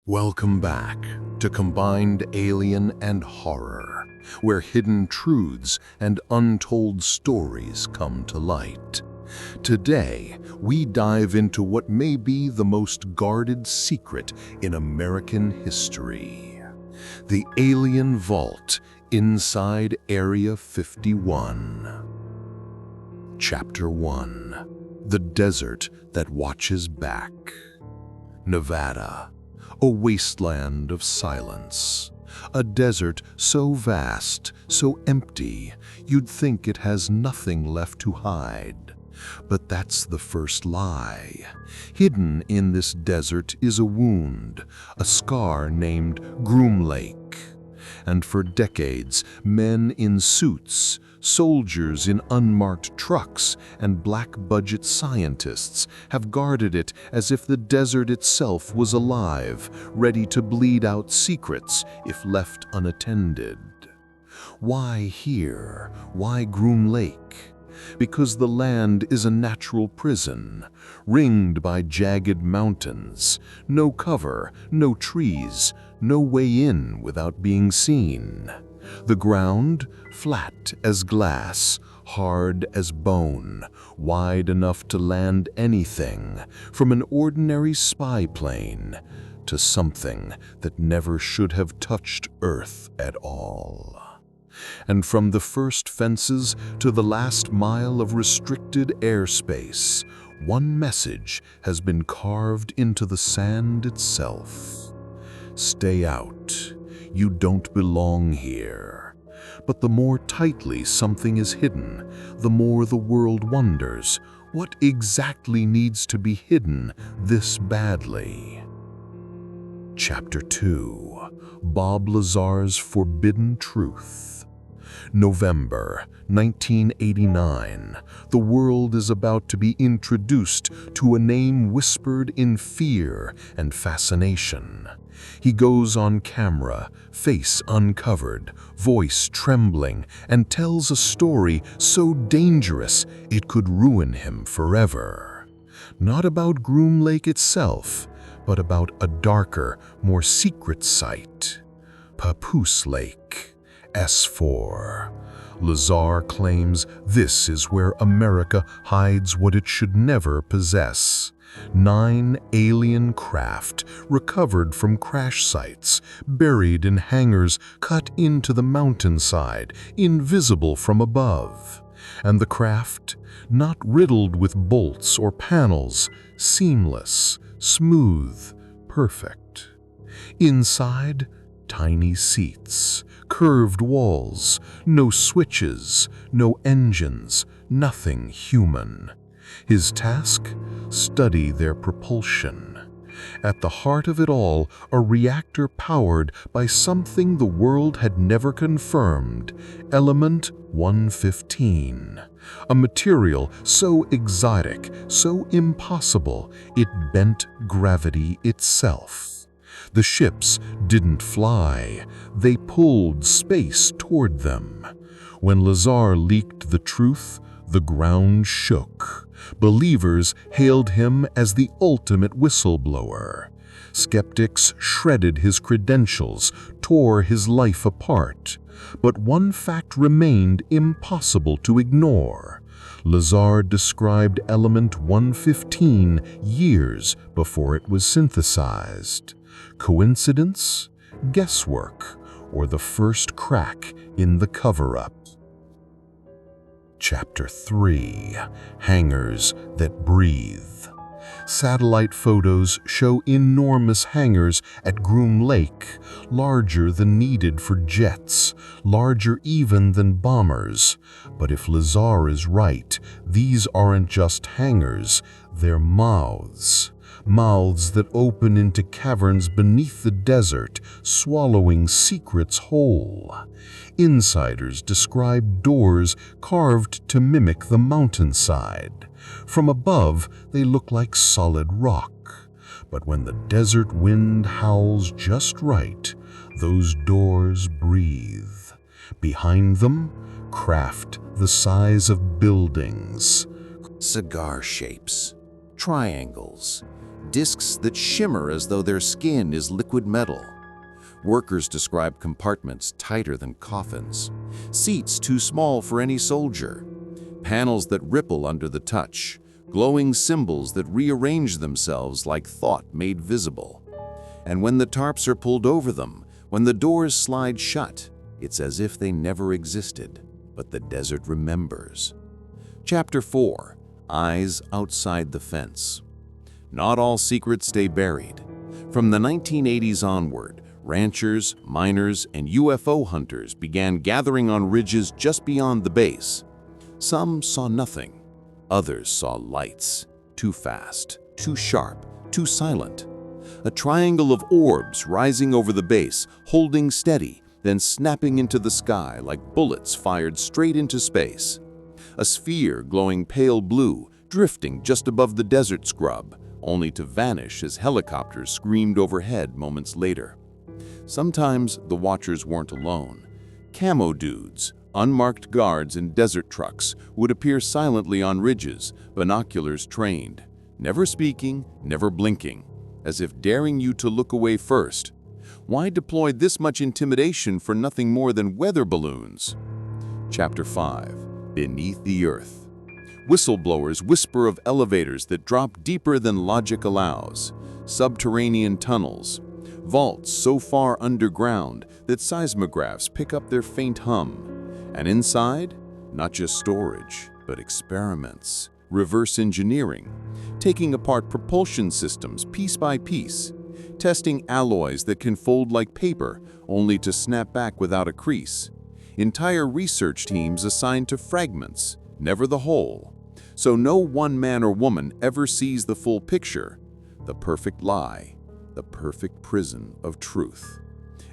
Welcome back to Combined Alien and Horror, where hidden truths and untold stories come to light. Today, we dive into what may be the most guarded secret in American history: the Alien Vault inside Area 51. Chapter 1: The Desert That Watches Back. Nevada, a wasteland of silence. A desert so vast, so empty, you'd think it has nothing left to hide. But that's the first lie. Hidden in this desert is a wound, a scar named Groom Lake. And for decades, men in suits, soldiers in unmarked trucks, and black-budget scientists have guarded it as if the desert itself was alive, ready to bleed out secrets if left unattended. Why here? Why Groom Lake? Because the land is a natural prison, ringed by jagged mountains, no cover, no trees, no way in without being seen. The ground, flat as glass, hard as bone, wide enough to land anything, from an ordinary spy plane to something that never should have touched Earth at all. And from the first fences to the last mile of restricted airspace, one message has been carved into the sand itself. Stay out. You don't belong here. But the more tightly something is hidden, the more the world wonders, what exactly needs to be hidden this badly? Chapter 2: Bob Lazar's Forbidden Truth. November 1989. The world is about to be introduced to a name whispered in fear and fascination. He goes on camera, face uncovered, voice trembling, and tells a story so dangerous it could ruin him forever. Not about Groom Lake itself, but about a darker, more secret site: Papoose Lake. S4. Lazar claims this is where America hides what it should never possess: 9 alien craft recovered from crash sites, buried in hangars cut into the mountainside, invisible from above. And the craft, not riddled with bolts or panels, seamless, smooth, perfect. Inside, tiny seats, curved walls, no switches, no engines, nothing human. His task? Study their propulsion. At the heart of it all, a reactor powered by something the world had never confirmed: Element 115. A material so exotic, so impossible, it bent gravity itself. The ships didn't fly, they pulled space toward them. When Lazar leaked the truth, the ground shook. Believers hailed him as the ultimate whistleblower. Skeptics shredded his credentials, tore his life apart. But one fact remained impossible to ignore. Lazar described Element 115 years before it was synthesized. Coincidence? Guesswork? Or the first crack in the cover-up? Chapter 3: Hangars That Breathe. Satellite photos show enormous hangars at Groom Lake, larger than needed for jets, larger even than bombers. But if Lazar is right, these aren't just hangars, they're mouths. Mouths that open into caverns beneath the desert, swallowing secrets whole. Insiders describe doors carved to mimic the mountainside. From above, they look like solid rock. But when the desert wind howls just right, those doors breathe. Behind them, craft the size of buildings. Cigar shapes, triangles, discs that shimmer as though their skin is liquid metal. Workers describe compartments tighter than coffins, seats too small for any soldier, panels that ripple under the touch, glowing symbols that rearrange themselves like thought made visible. And when the tarps are pulled over them, when the doors slide shut, it's as if they never existed, but the desert remembers. Chapter 4. Eyes Outside the Fence. Not all secrets stay buried. From the 1980s onward, ranchers, miners, and UFO hunters began gathering on ridges just beyond the base. Some saw nothing. Others saw lights. Too fast, too sharp, too silent. A triangle of orbs rising over the base, holding steady, then snapping into the sky like bullets fired straight into space. A sphere glowing pale blue, drifting just above the desert scrub, only to vanish as helicopters screamed overhead moments later. Sometimes the watchers weren't alone. Camo dudes, unmarked guards in desert trucks, would appear silently on ridges, binoculars trained, never speaking, never blinking, as if daring you to look away first. Why deploy this much intimidation for nothing more than weather balloons? Chapter 5. Beneath the Earth. Whistleblowers whisper of elevators that drop deeper than logic allows, subterranean tunnels, vaults so far underground that seismographs pick up their faint hum. And inside, not just storage, but experiments, reverse engineering, taking apart propulsion systems piece by piece, testing alloys that can fold like paper only to snap back without a crease. Entire research teams assigned to fragments, never the whole. So no one man or woman ever sees the full picture, the perfect lie, the perfect prison of truth.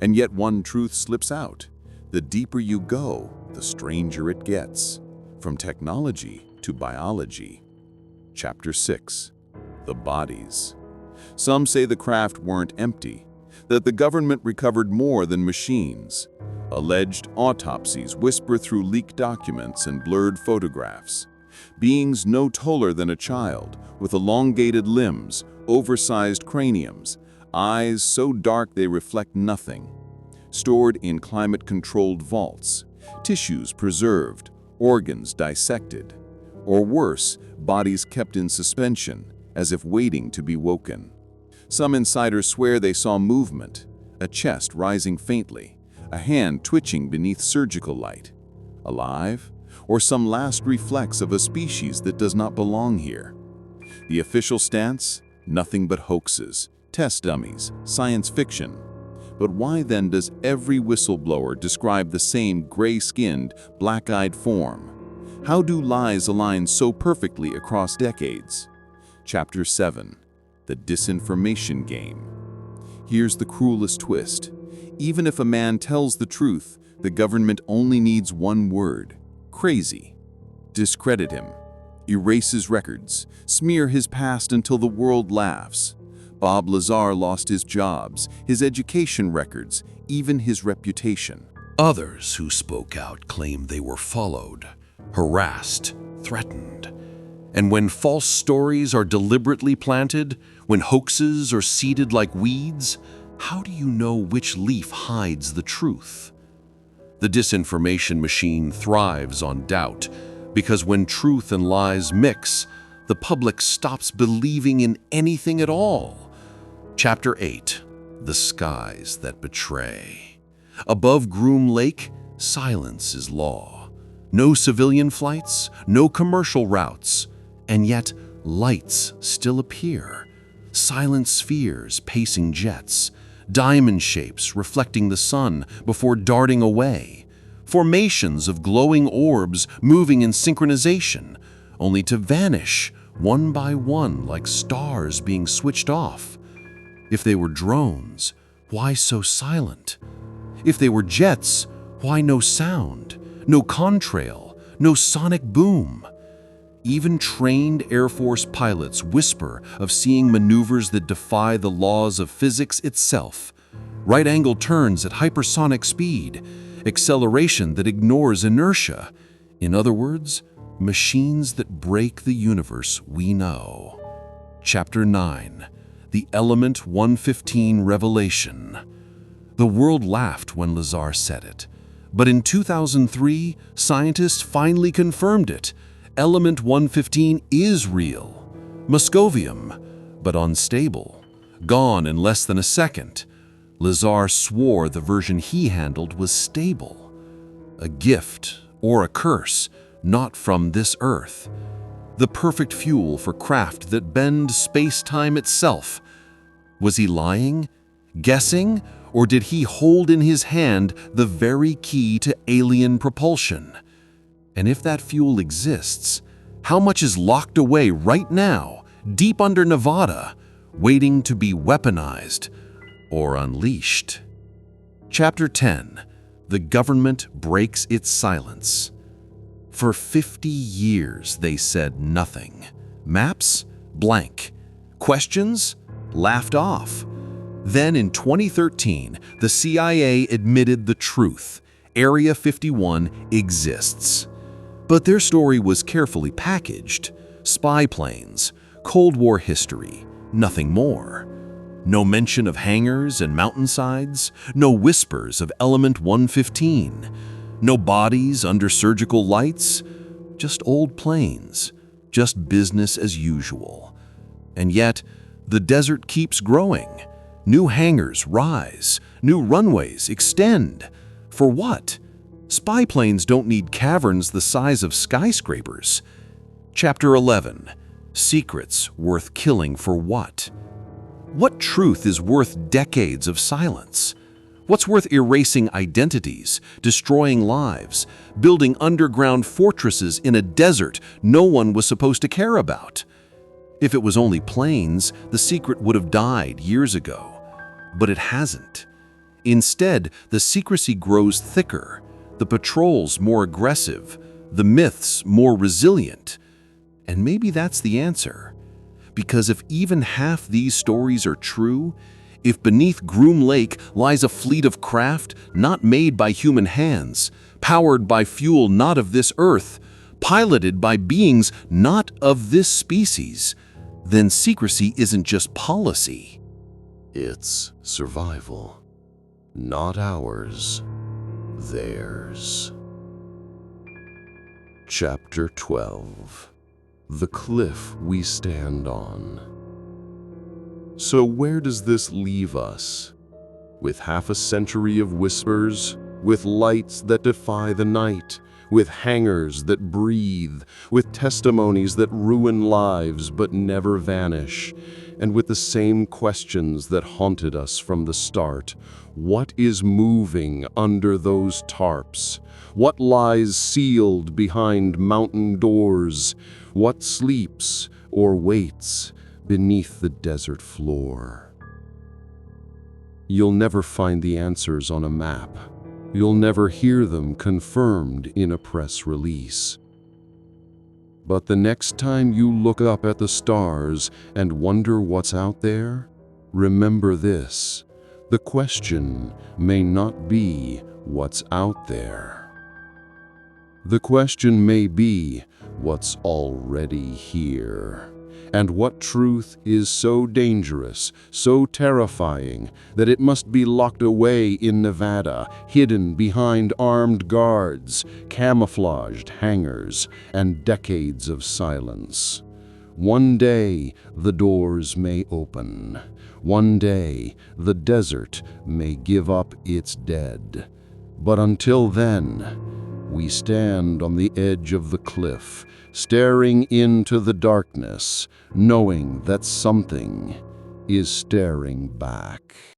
And yet one truth slips out. The deeper you go, the stranger it gets. From technology to biology. Chapter 6. The Bodies. Some say the craft weren't empty, that the government recovered more than machines. Alleged autopsies whisper through leaked documents and blurred photographs. Beings no taller than a child, with elongated limbs, oversized craniums, eyes so dark they reflect nothing. Stored in climate-controlled vaults, tissues preserved, organs dissected. Or worse, bodies kept in suspension, as if waiting to be woken. Some insiders swear they saw movement, a chest rising faintly, a hand twitching beneath surgical light. Alive? Or some last reflex of a species that does not belong here? The official stance? Nothing but hoaxes, test dummies, science fiction. But why then does every whistleblower describe the same gray-skinned, black-eyed form? How do lies align so perfectly across decades? Chapter 7. The Disinformation Game. Here's the cruelest twist. Even if a man tells the truth, the government only needs one word: crazy. Discredit him, erase his records, smear his past until the world laughs. Bob Lazar lost his jobs, his education records, even his reputation. Others who spoke out claimed they were followed, harassed, threatened. And when false stories are deliberately planted, when hoaxes are seeded like weeds, how do you know which leaf hides the truth? The disinformation machine thrives on doubt, because when truth and lies mix, the public stops believing in anything at all. Chapter 8. The Skies That Betray. Above Groom Lake, silence is law. No civilian flights, no commercial routes, and yet lights still appear. Silent spheres pacing jets, diamond shapes reflecting the sun before darting away, formations of glowing orbs moving in synchronization, only to vanish one by one like stars being switched off. If they were drones, why so silent? If they were jets, why no sound, no contrail, no sonic boom? Even trained Air Force pilots whisper of seeing maneuvers that defy the laws of physics itself. Right-angle turns at hypersonic speed, acceleration that ignores inertia. In other words, machines that break the universe we know. Chapter 9. the Element 115 revelation. The world laughed when Lazar said it. But in 2003, scientists finally confirmed it. Element 115 is real. Moscovium, but unstable. Gone in less than a second. Lazar swore the version he handled was stable. A gift or a curse, not from this Earth. The perfect fuel for craft that bend space-time itself. Was he lying? Guessing? Or did he hold in his hand the very key to alien propulsion? And if that fuel exists, how much is locked away right now, deep under Nevada, waiting to be weaponized or unleashed? Chapter 10. The government breaks its silence. For 50 years, they said nothing. Maps? Blank. Questions? Laughed off. Then in 2013, the CIA admitted the truth. Area 51 exists. But their story was carefully packaged. Spy planes, Cold War history, nothing more. No mention of hangars and mountainsides, no whispers of Element 115. No bodies under surgical lights, just old planes, just business as usual. And yet, the desert keeps growing. New hangars rise, new runways extend. For what? Spy planes don't need caverns the size of skyscrapers. Chapter 11. Secrets worth killing for what? What truth is worth decades of silence? What's worth erasing identities, destroying lives, building underground fortresses in a desert no one was supposed to care about? If it was only planes, the secret would have died years ago. But it hasn't. Instead, the secrecy grows thicker, the patrols more aggressive, the myths more resilient. And maybe that's the answer. Because if even half these stories are true, if beneath Groom Lake lies a fleet of craft not made by human hands, powered by fuel not of this Earth, piloted by beings not of this species, then secrecy isn't just policy. It's survival. Not ours, theirs. Chapter 12. The cliff we stand on. So where does this leave us? With half a century of whispers, with lights that defy the night, with hangars that breathe, with testimonies that ruin lives but never vanish, and with the same questions that haunted us from the start. What is moving under those tarps? What lies sealed behind mountain doors? What sleeps or waits beneath the desert floor? You'll never find the answers on a map. You'll never hear them confirmed in a press release. But the next time you look up at the stars and wonder what's out there, remember this: the question may not be what's out there. The question may be what's already here. And what truth is so dangerous, so terrifying, that it must be locked away in Nevada, hidden behind armed guards, camouflaged hangars, and decades of silence? One day, the doors may open. One day, the desert may give up its dead. But until then, we stand on the edge of the cliff, staring into the darkness, knowing that something is staring back.